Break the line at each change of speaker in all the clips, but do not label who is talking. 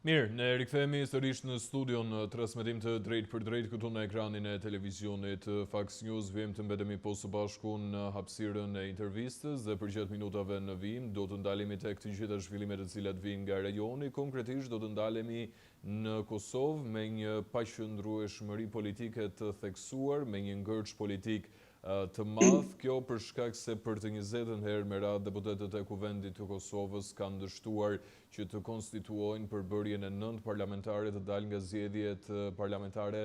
Mirë, ne rikthehemi sërish në studion në transmetim të drejt për drejt këtu në ekranin e televizionit Fox News. Vim të mbetemi po së bashku në hapësirën e intervistës dhe për gjatë minutave në vim do të ndalemi tek të gjitha zhvillimet të cilat vijnë nga rajoni. Konkretisht do të ndalemi në Kosovë me një paqëndrueshmëri politike të theksuar, me një ngërç politik të madh, kjo për shkak se për të 20 herë me radhë deputetët e Kuvendit të Kosovës kanë dështuar që të konstituojnë përbërjen e 9 parlamentare të dalë nga zgjedhjet parlamentare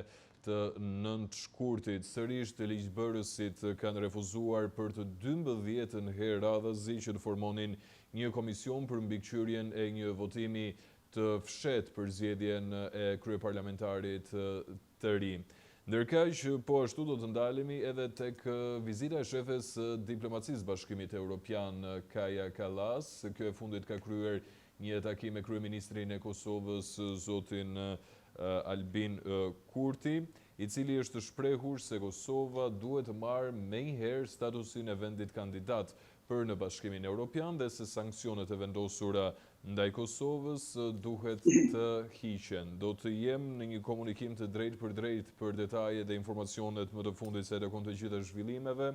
të 9 shkurtit. Sërish të ligjbërësit kanë refuzuar për të 12 herë radhëzi që të formonin një komision për mbikëqyrjen e një votimi të fshehtë për zgjedhjen e kryeparlamentarit të ri. Ndërkaq, po ashtu do të ndalemi edhe tek vizita e shefes diplomacisë Bashkimit Evropian Kaja Kallas. Kjo e fundit ka kryer një takim me kryeministrin e Kosovës, zotin Albin Kurti, i cili është shprehur se Kosova duhet të marrë menjëherë statusin e vendit kandidat për në Bashkimin Evropian dhe se sanksionet e vendosura ndaj Kosovës duhet të hiqen. Do të jem në një komunikim të drejt për detaje dhe informacionet më të fundit se takon të gjitha zhvillimeve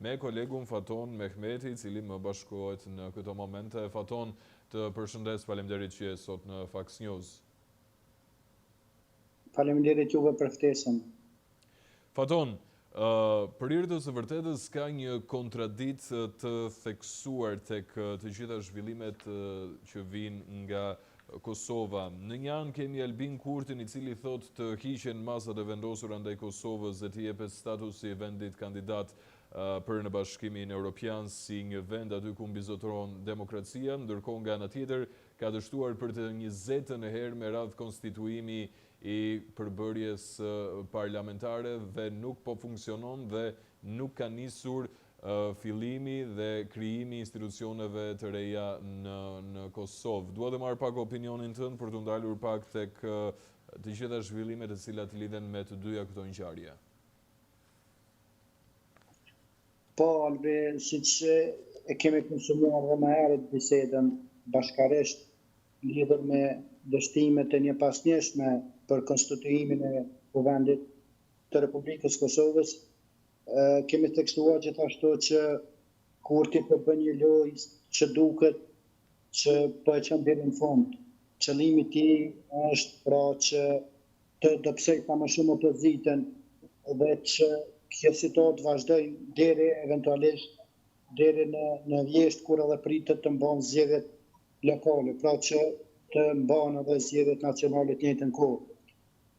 me kolegun Faton Mehmeti, i cili më bashkohet në këto momente. Faton, të përshëndes, faleminderit që je sot në Fox News.
Faleminderit juve për ftesën.
Faton, për hir të së vërtetës ka një kontradiktë të theksuar tek të gjitha zhvillimet që vijnë nga Kosova. Në një anë kemi Albin Kurtin, i cili thot të hiqen masat e vendosura ndaj Kosovës dhe të jepet statusi i vendit kandidat për në Bashkimin Evropian si një vend aty ku mbizotëron demokracia, ndërkohë nga ana tjetër ka dështuar për të 20 herë me radhë konstituimi i përbërjes parlamentare dhe nuk po funksionon dhe nuk ka nisur fillimi dhe krijimi institucioneve të reja në Kosovë. Dua të marr pak opinionin tënd për të ndalur pak tek të gjitha zhvillimet të cilat lidhen me të dyja këto ngjarje.
Po, Albi, siç e kemi konsumuar dhe më herët bisedën bashkërisht lidhur me dështimet e njëpasnjëshme për konstituimin e Kuvendit të Republikës Kosovës, kemi theksuar gjithashtu që Kurti po bën një lojë që duket që po e çon deri në fund. Qëllimi i tij është pra që të dobësoj sa më shumë opozitën dhe që kjo situatë vazhdojë deri eventualisht deri në vjesht kur edhe pritet të mbahen zgjedhjet lokale, pra që të mbahen edhe zgjedhjet nacionale të njëjtën kohë.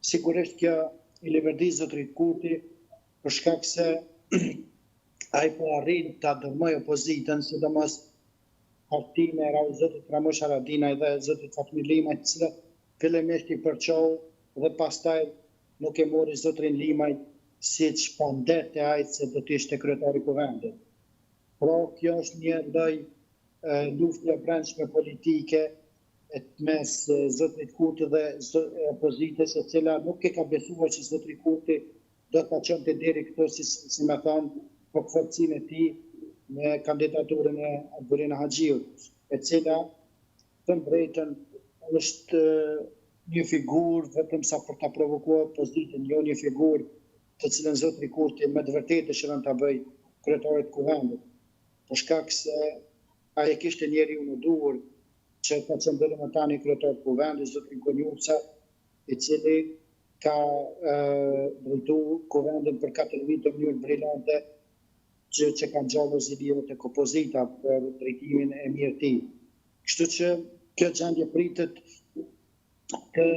Sigurisht kjo i leverdis zotërit Kurti për shkak se ai po arrin ta dërmoj opozitën, sidomos partinë e zotit Ramush Haradinaj dhe zotit Fatmir Limaj, të cilët fillimisht i përçau dhe pastaj nuk e mori zotrin Limaj siç po ndete ai se do të ishte kryetari i Kuvendit. Pra kjo është një lloj lufte e brendshme politike mes zotrit Kurti dhe opozitës, e cila nuk e ka besuar që zotri Kurti do ta çonte deri këto si më thon për forcinë e tij me kandidaturën e Burin Haxhiut, e cila të drejtën është një figurë vetëm sa për ta provokuar opozitën, jo një figurë të cilën zotri Kurti me të vërtetë dëshiron ta bëjë kryetari të Kuvendit. Për shkak se ai kishte njeriu në duhur që ka qenë deri më tani kryetar të Kuvendit, zotrin Konjuca, i cili ka drejtuar Kuvendin për 4 vite në mënyrë brillante, që ka ngjallur zgjedhjet tek opozita për drejtimin e mirë të tij. Kështu që kjo gjendje pritet të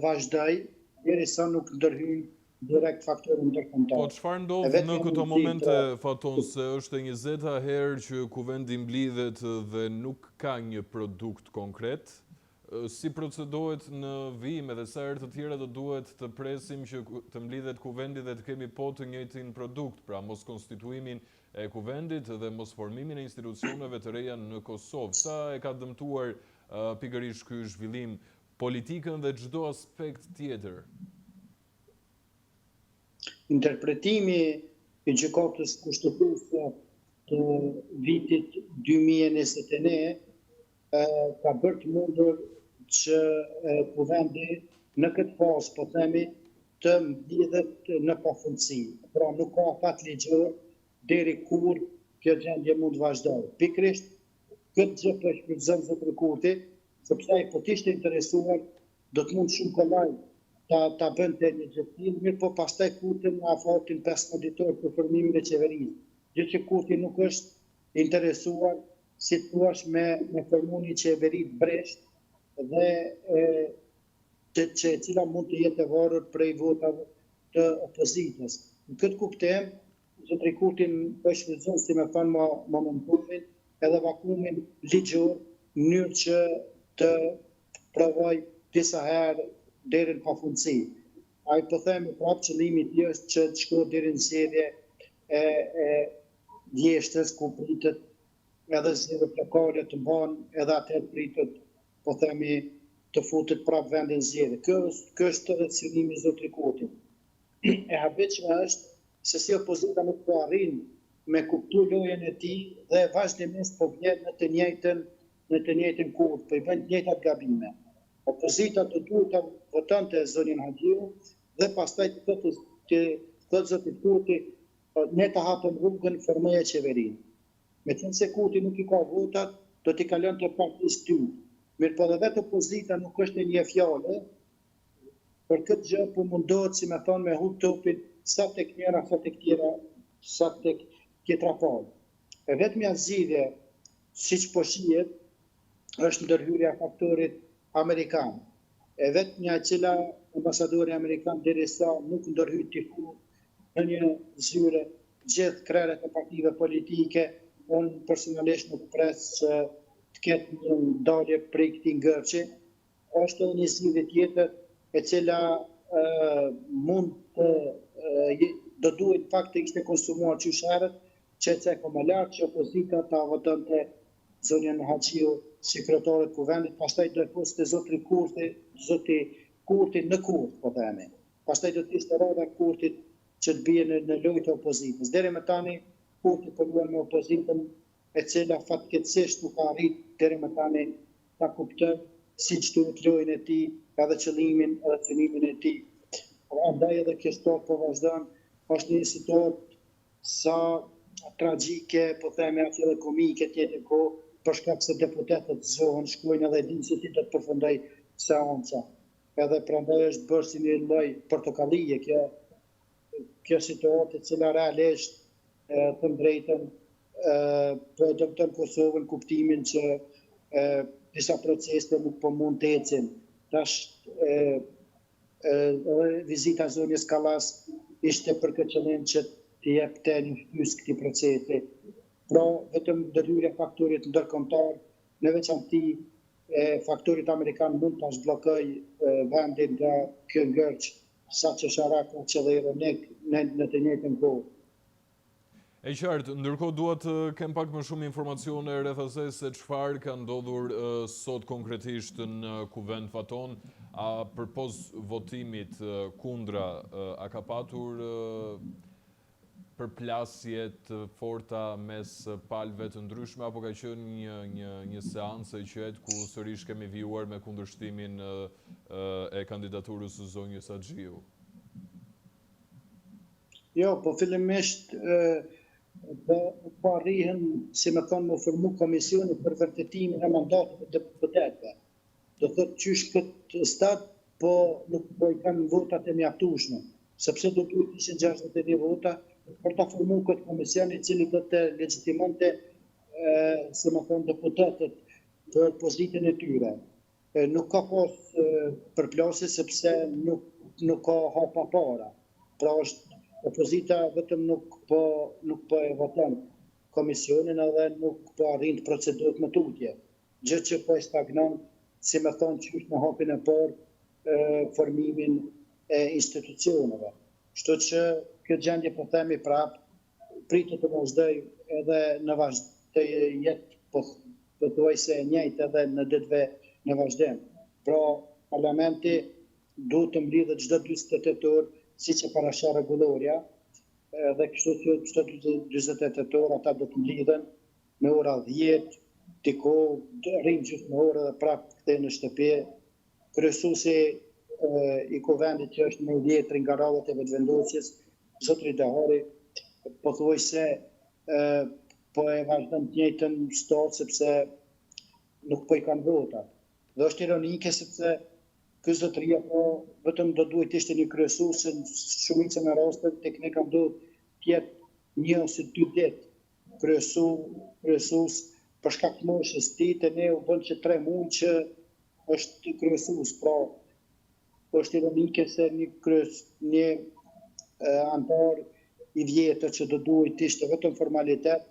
vazhdojë derisa nuk ndërhyjnë direkt faktorën ndërkombëtar.
Po çfarë ndodh në këto momente, Faton, se është 20 herë që Kuvendi mblidhet dhe nuk ka një produkt konkret? Si procedohet në vijim edhe sa herë të tjera do duhet të presim që të mblidhet Kuvendi dhe të kemi po të njëjtin produkt, pra mos konstituimin e Kuvendit dhe mos formimin e institucioneve të reja në Kosovë. Sa e ka dëmtuar pikërisht ky zhvillim politikën dhe çdo aspekt tjetër?
Interpretimi i gjykatës kushtetuese të vitit 2021 ka bërë të mundur që kuvendi në këtë fazë, po themi, të mblidhet në pafundësi. Pra nuk ka fat ligjor deri kur kjo gjendje mund të vazhdojë. Pikërisht këtë gjë po e shfrytëzon zotri Kurti, sepse ai po të ishte interesuar, do të mund shumë kollaj ta bënte një gjë të tillë, mirë po pastaj Kurti na afatin 15 ditor për formimin e qeverisë. Gjë që Kurti nuk është interesuar, si thua, me formu një qeveri të bresht dhe që e cila mund të jetë e varur prej votave të opozitës. Në këtë kuptim, zotri Kurti po shfrytëzon, si më thënë, momentumin edhe vakumin ligjor në mënyrë që të provoj disa herë deri në pafundësi. Ai po themi prapë qëllimi i tij është që të shkojë deri në zgjedhje e vjeshtës, ku pritet edhe zgjedhje plakare të mbahen, edhe atë pritet, po themi, të futet prapë vendin zgjedhje. Kjo është edhe qëllimi i zotrit Kurti. E habitshme është se si opozita nuk po arrin me kuptu lojën e tij dhe vazhdimisht po vjen në të njëjtën kurth, po i bën të njëjtat gabime. Opozita do duhet të votonte zonin Haxhiu dhe pastaj të thotë zoti Kurti, ne të hapëm rrugën, formoje qeverinë. Meqense Kurti nuk i ka votat, do t'i kalonte partisë ty. Mirë po dhe vetë opozita nuk është një fjallë, për këtë gjë po mundohet, si me thonë, me hub topin sa tek njëra, sa tek tjera, sa tek tjetra palë. E vetmja zgjidhje, siç po shihet, është ndërhyrja e faktorit amerikan. E vetmja e cila ambasadori amerikan derisa nuk ndërhyj në një zyre gjithë krerët e partive politike, unë personalisht nuk pres që të ketë një ndalje prej këtij ngërçi, është edhe një zgjidhje tjetër e cila mund do duhet faktikisht të konsumuar qysh herët, që e ceko më lartë që opozita ta votonte zonin Haxhiu sekretarët kuvendit, pastaj do e poste zotri Kurti në kurth, po themi. Pastaj do të ishte rada e Kurtit që të bie në lojë të opozitës. Deri më tani Kurti po luan me opozitën, e cila fatkeqësisht nuk ka arrit deri më tani ta kupton siç duhet lojën e tij, edhe qëllimin edhe cënimin e tij. Andaj edhe kjo situatë po vazhdon, është një situatë sa tragjike, po themi atë edhe komike tjetër kohë, për shkak se deputetët zohen, shkojnë edhe dinë se ti do të përfundoj seanca. Edhe prandaj është bërë si një lloj portokallie kjo situatë, e cila realisht të drejtën po dëmton Kosovën, kuptimin që disa procese nuk po mund të ecin. Tash vizita e zonës Kallas ishte për këtë qëllim që të jepte një fytyrë këtij procesi. Pra, vetëm ndërhyrja e faktorit ndërkombëtar, në veçanti faktorit amerikan mund ta zhbllokojë vendin nga ky ngërç, saqë Sharaka qëllëri në të njëjtën kohë.
E qartë, ndërkohë dua të kem pak më shumë informacione rreth asaj se çfarë ka ndodhur sot konkretisht në Kuvend Faton, a përpos votimit kundra a ka patur përplasje të forta mes palëve të ndryshme, apo ka qenë një seancë e qetë ku sërish kemi vijuar me kundërshtimin e kandidaturës së zonjës Haxhiu?
Jo, po fillimisht po arrihen, si më thonë, më formu komisioni për vërtetimin e mandatit të deputetëve. Do thotë qysh këtë stad, po nuk po i kanë votat e mjaftueshme, sepse do duhet ishin 61 vota për ta formuar këtë komision, i cili do të legjitimonte, si më thonë, deputetët për pozitën e tyre. Nuk ka pas përplasje sepse nuk ka hapa para. Pra është opozita vetëm nuk po e voton komisionin edhe nuk po arrin të procedurët më tutje. Gjë që po e stagnon, si më thonë, qysh në hapin e parë formimin e institucioneve. Kështu që kjo gjendje, po themi prapë, pritet të vazhdoj edhe në të jetë pothuajse e njëjtë edhe në ditëve në vazhdim. Pra, parlamenti duhet të mbledhet çdo 48 orë, siç e parashë rregulloria, dhe kështu që çdo 48 orë ata do të mbledhen me ora 10, diku rrin gjysmë orë dhe prapë kthehen në shtëpi kryesuesi i kuvendit që është më vjetër nga radhët e vetëvendosjes, zotri Dehari, pothuajse po e vazhdon të njëjtën stot sepse nuk po i kanë vota. Dhe është ironike sepse ky zotëria po vetëm do duhet ishte një kryesues, shumicën e rasteve tek ne kanë duhet të jetë 1 ose 2 ditë kryesues për shkak të moshës tij, te ne u bën që 3 muaj që është kryesues. Pra, është ironike se një antar i vjetër që do duhet ishte vetëm formalitet,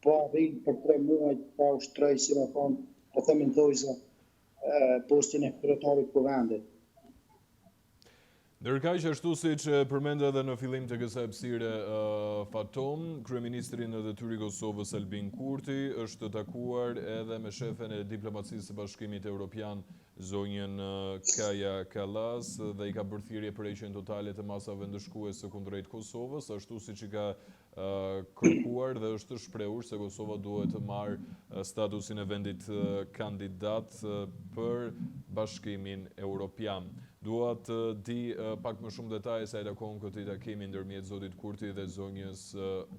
po arrin për 3 muaj pa ushtroj, si më thonë, po themin thojza, postin e kryetarit kuvendit.
Ndërkaq ashtu siç përmendë edhe në fillim të kësaj hapësire Faton, kryeministri në detyrë i Kosovës Albin Kurti është takuar edhe me shefen e diplomacisë së Bashkimit Evropian zonjën Kaja Kallas dhe i ka bërë thirrje për heqjen totale të masave ndëshkuese kundrejt Kosovës, ashtu siç i ka kërkuar dhe është shprehur se Kosova duhet të marrë statusin e vendit kandidat për Bashkimin Evropian. Dua të di pak më shumë detaje sa i takon këtij takimi ndërmjet zotit Kurti dhe zonjës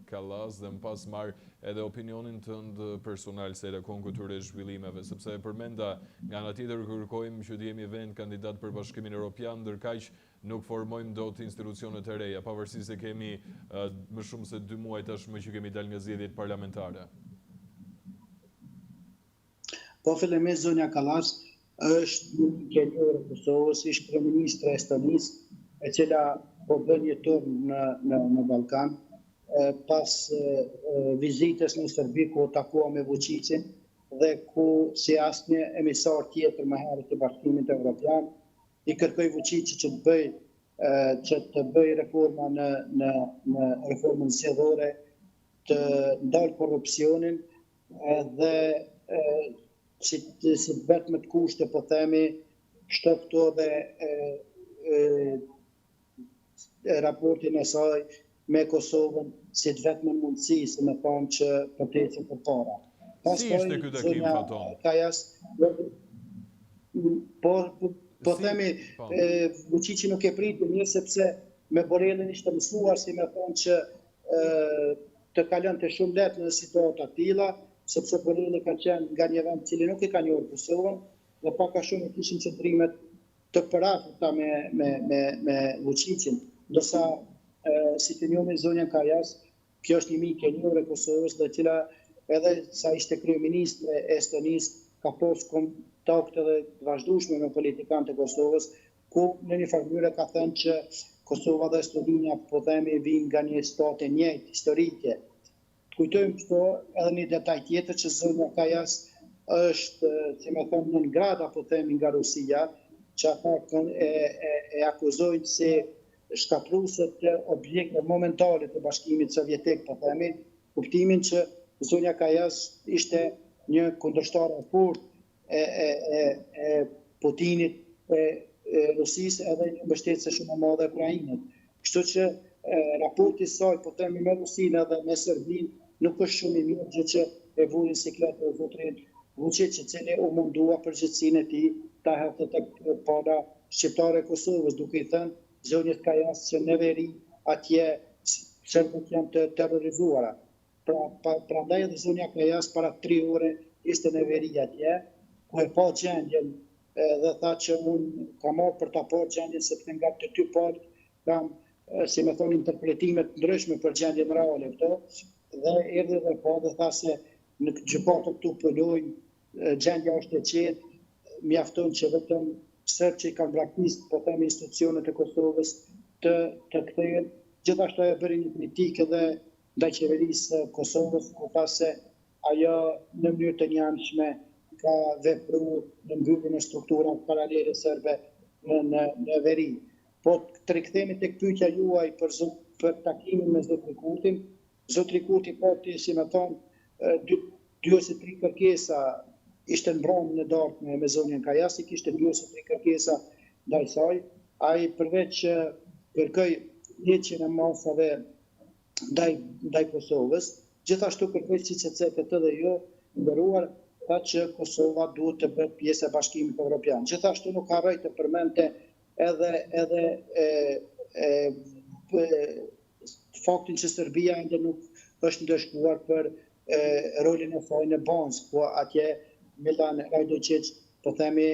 Kallas dhe më pas marr edhe opinionin tënd personal sa i takon këtyre zhvillimeve, sepse e përmenda nga ana tjetër kërkojmë që të jemi vend kandidat për Bashkimin Evropian, ndërkaq nuk formojmë dot institucionet e reja, pavarësisht se kemi më shumë se 2 muaj tashmë që kemi dalë nga zgjedhjet parlamentare.
Po fillimisht zonja Kallas është një qeniore e Kosovës, ishte kryeministre e Estonisë, e cila po bën një turn në Ballkan, pas vizitës në Serbi ku takua me Vučićin dhe ku si asnjë emisar tjetër më herët të Bashkimit Evropian i kërkoi Vučićit që të bëj reforma në reformën zgjedhore, të ndalë korrupsionin dhe si vetëm të kushte, po themi, shtofto dhe raportin e saj me Kosovën si të vetëm mundësi, se me thonë që përtecën për para.
Si ishte ky takim, Faton?
Kajas, po themi, Vučići nuk e priti mirë sepse me Borrellin ishte mësuar, si me thonë që të kalonte shumë lehtë në situata të tilla, sepse Borrelli ka qenë nga një vend cili nuk i ka njohur Kosovën dhe pak a shumë kishin qëndrimet të përafërta me Vučićin, ndërsa si të njohim zonjën Kajas, kjo është një mikë e njohur e Kosovës, dhe cila edhe sa ishte kryeministre e Estonisë ka pas kontakte dhe vazhdueshme me politikanët e Kosovës, ku në një farë mënyrë ka thënë që Kosova dhe Estonia po themi vinë nga një stat e njëjtë historike. Kujtojmë këto edhe një detaj tjetër që zonja Kajas është, si me thonë, nën grada, po themi, nga Rusia, që ata e akuzojnë si shkatruese të objekte momentale të Bashkimit Sovjetik, po themi, kuptimin që zonja Kajas ishte një kundërshtar e fortë e Putinit, e Rusisë edhe një mbështetëse shumë e madhe e Ukrainës. Kështu që raporti saj, po themi, me Rusinë edhe me Serbinë nuk është shumë i mirë, gjë që e vurin sikletë e zotrin Vučić, i cili u mundua përgjegjësinë e tij ta hedhte tek para shqiptare e Kosovës, duke i thënë zonjës Kajas që në veri atje serbët janë të terrorizuara. Prandaj edhe zonja Kajas para 3 ore ishte në veri atje, ku e pa gjendjen dhe tha që unë kam marrë për ta parë gjendjen sepse nga të 2 palët kam, si me thonë, interpretimet ndryshme për gjendjen reale këto, dhe erdhi dhe pa dhe tha se në gjykatë këtu punojnë, gjendja është e qetë, mjafton që vetëm serbë që i kanë braktisë, po themi, institucionet e Kosovës të kthehen. Gjithashtu ajo bëri një kritikë edhe ndaj qeverisë Kosovës, ku tha se ajo në mënyrë të njëanshme ka vepruar në mbylljen e strukturave paralele serbe në veri. Po të rikthehemi tek pyetja juaj për takimin me zotrin Kurtin. Zotri Kurti pati, si me thonë, 2 ose 3 kërkesa ishte mbrojnë në darkë me zonjën Kajasi, kishte 2 ose 3 kërkesa ndaj saj. Ai përveç që kërkoi heqjen e masave ndaj Kosovës, gjithashtu kërkoi siç e thotë edhe ju, nderuar tha që Kosova duhet të bëhet pjesë e Bashkimit Evropian. Gjithashtu nuk harroj të përmendte edhe faktin që Serbia ende nuk është ndëshkuar për rolin e saj në Bonds, ku atje Milan Rajdočić, po themi,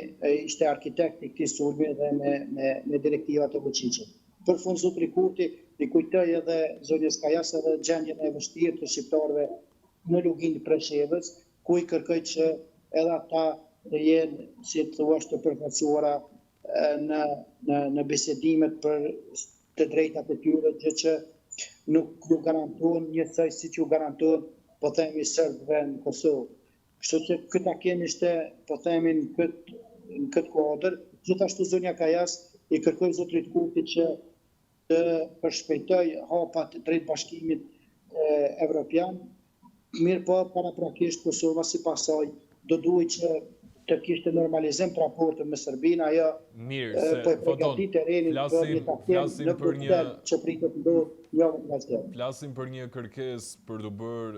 ishte arkitekt i këtij sulmi dhe me direktivat e Vučićit. Për fund zotri Kurti i kujtoj edhe zonjës Kajas edhe gjendjen e vështirë të shqiptarëve në luginj Preshevës, ku i kërkoj që edhe ata të jenë, si thua, të përfaqësuara në bisedimet për të drejtat e tyre, gjë që nuk ju garantohen njësoj si që ju garantohen, po themi, serbëve në Kosovë. Kështu që këtë takim ishte, po themi, në këtë kuadër. Gjithashtu zonja Kajas i kërkoj zotrit Kurtit që të përshpejtoj hapat drejt Bashkimit Evropian, mirë po paraprakisht Kosova si pasaj do duhet që të kishte normalizim të raportën me Serbinë, ajo po e përgatit terrenin për një takim në Bruxelles që pritet ndodhë javën nga zgjedhjet.
Flasim për një kërkesë për të bërë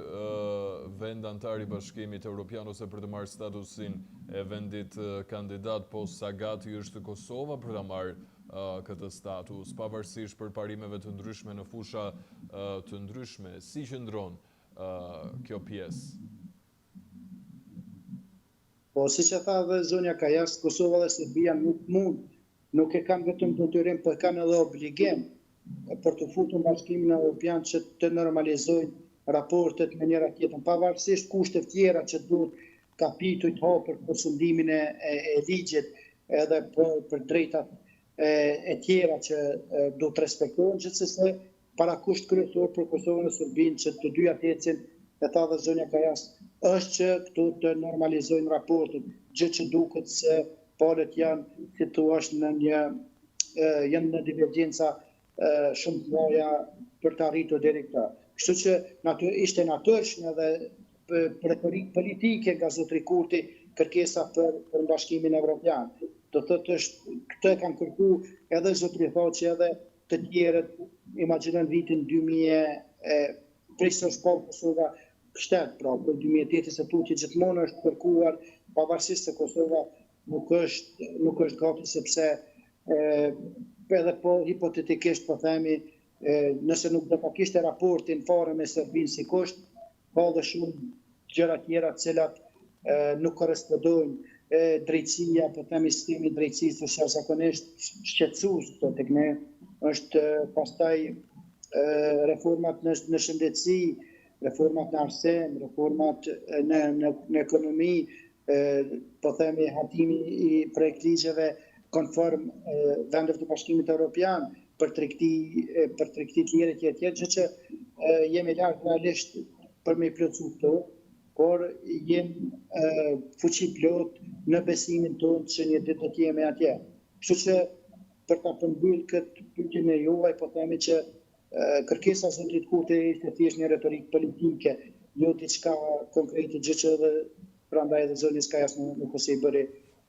vend antar i Bashkimit Evropian ose për të marrë statusin e vendit kandidat, po sa gati është Kosova për të marrë këtë status, pavarësisht për parimeve të ndryshme në fusha të ndryshme. Si qëndron kjo pjesë?
Po, si që tha dhe zonja Kajas, Kosova dhe Serbia nuk e kanë vetëm detyrim, po e kanë edhe obligim për të futur Bashkimin Evropian që të normalizojnë raportet me njëra tjetrën, pavarësisht kushteve tjera që duhet kapitujt hapur për sundimin e ligjit edhe për drejtat e tjera që duhet respektohen, gjithsesi para kusht kryesor për Kosovën e Serbinë që të dyja të ecin, e tha dhe zonja Kajas, është që këtu të normalizojnë raportin, gjë që duket se palët janë, si thua, janë në divergjenca shumë të mëdha për të arritur deri këta. Kështu që ishte natyrshme dhe retorik politike nga zotri Kurti kërkesa për Bashkimin Evropian. Do thotë këtë kanë kërku edhe zotri Thaçi edhe të tjerët, imagjinojnë vitin 2000 prej së shpallë Kosova shtet, pra për 2008 se tutje gjithmonë është kërkuar, pavarësisht se Kosova nuk është gati, sepse edhe po hipotetikisht po themi, nëse nuk do ta kishte raportin fare me Serbinë si kusht, ka dhe shumë gjëra tjera të cilat nuk korrespondojnë. Drejtësia, po themi, sistemi i drejtësisë është jashtëzakonisht shqetësues këto tek ne, është pastaj reformat në shëndetësi, reformat në arsim, reformat në ekonomi, po themi hartimi i projekt ligjeve konform vendeve të Bashkimit Evropian për tregti të tjera që jemi larg realisht për me plotësu këto, por jemi fuqi plot në besimin tonë që një ditë do të jemi atje. Kështu që për ta përmbyll këtë pyetjen e juaj, po themi që kërkesa e zotrit Kurti ishte thjesht një retorik politike, jo diçka konkrete, gjë që edhe prandaj edhe zonjës Kajas nuk ose i bëri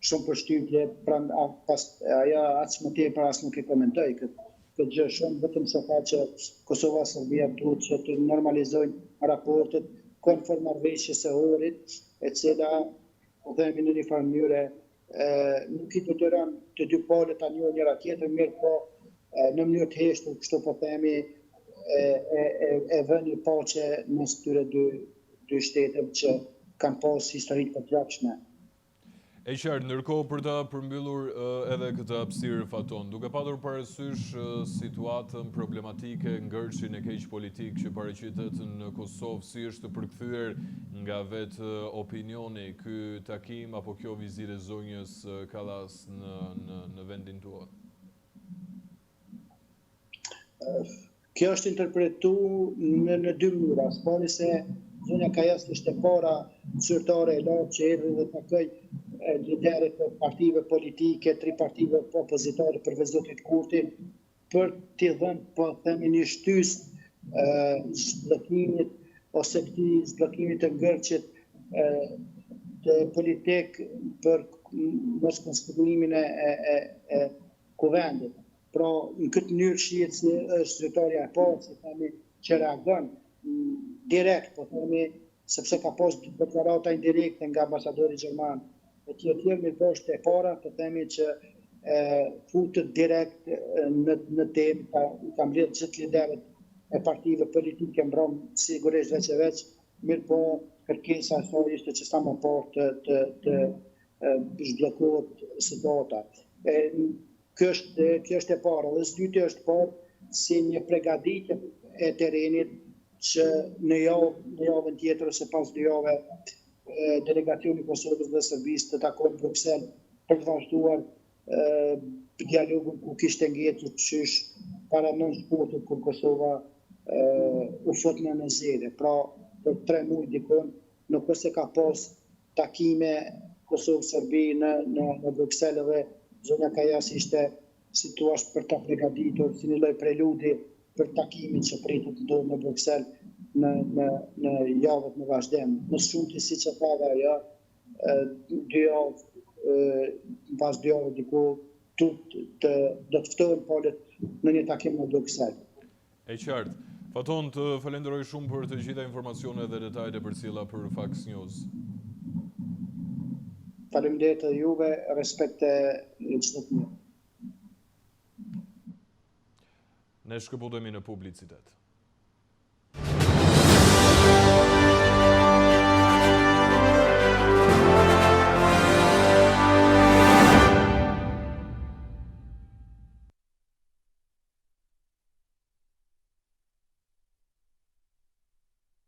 shumë përshtypje, ajo aq më tepër as nuk e komentoi këtë gjë shumë, vetëm se tha që Kosova dhe Serbia duhet që të normalizojnë raportet konform marrëveshjes së Ohrit, e cila po themi në një farë mënyrë nuk i detyron të dy palët ta njohin njëra tjetrën, mirë po në mënyrë të heshtur, kështu po themi, e vën një paqe mes këtyre dy shteteve që kanë pas histori të gjatshme.
E qartë, ndërkohë për ta përmbyllur edhe këtë hapësirë Faton, duke patur parasysh situatën problematike, ngërçin e keq politik që paraqitet në Kosovë, si është përkthyer nga vetë opinioni ky takim apo kjo vizitë e zonjës Kallas në vendin tuaj?
Kjo është interpretuar në dy mënyra. Pari se zonja Kajas ishte para zyrtare e lartë që erdhi dhe takoi liderët e partive politike, tri partive opozitare përveç zotrit Kurti, për t'i dhënë, po themi, një shtys zbllokimit ose këtij zbllokimit të ngërçit të politik për mos konstituimin e kuvendit. Pra, në këtë mënyrë shihet se është zyrtarja e parë, si themi, që reagon direkt, po themi, sepse ka pas deklarata indirekte nga ambasadori gjerman e tjerë mirë po është e para të themi që futët direkt në temë, ka mbledh gjithë lideret e partive politike mbron sigurisht veç e veç, mirë po kërkesa e saj ishte që sa më parë të zhbllokohet situata. Kjo është e para, dhe së dyti është parë si një pregaditje e terenit që në javën tjetër ose pas 2 jave delegacioni Kosovës dhe Serbisë të takohen në Bruxelles për të vazhduar dialogun ku kishte ngjetur qysh para 9 shkurtit kur Kosova u fut në zgjedhje. Pra për 3 muaj dikon nuk është se ka pas takime Kosovë-Serbi në Bruxelles dhe zonja Kajas ishte si thua për ta përgatitur si një lloj preludi për takimin që pritet të ndodhë në Bruxelles në javët në vazhdim. Në shumti siç e thava ajo, 2 javë pas 2 javë diku do të ftohen palët në një takim në Bruxelles.
E qartë. Faton, të falenderoj shumë për të gjitha informacionet dhe detajet e përcjella për Fax News.
Faleminderit edhe juve, respekt e çdo të mirë.
Ne shkëputemi në publicitet.